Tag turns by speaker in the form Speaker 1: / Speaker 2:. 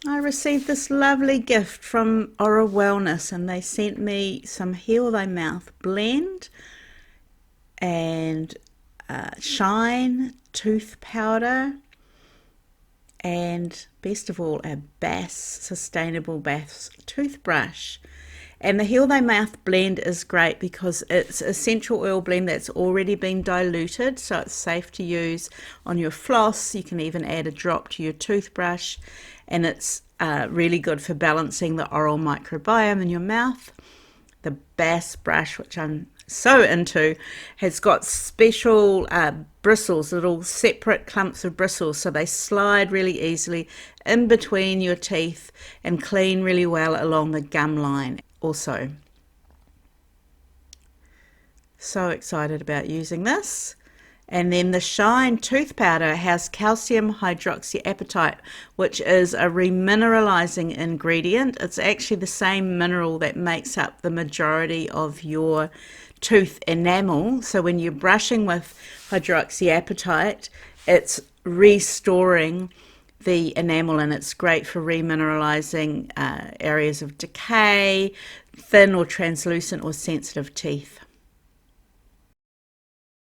Speaker 1: I received this lovely gift from Ora Wellness, and they sent me some Heal Thy Mouth blend and Shine tooth powder, and best of all, a Bass Sustainable Bass toothbrush. And the Heal Thy Mouth blend is great because it's essential oil blend that's already been diluted, so it's safe to use on your floss. You can even add a drop to your toothbrush, and it's really good for balancing the oral microbiome in your mouth. The Bass brush, which I'm so into, has got special bristles, little separate clumps of bristles, so they slide really easily in between your teeth and clean really well along the gum line also. So excited about using this. And then the Shine tooth powder has calcium hydroxyapatite, which is a remineralizing ingredient. It's actually the same mineral that makes up the majority of your tooth enamel. So when you're brushing with hydroxyapatite, it's restoring the enamel, and it's great for remineralizing areas of decay, thin or translucent or sensitive teeth.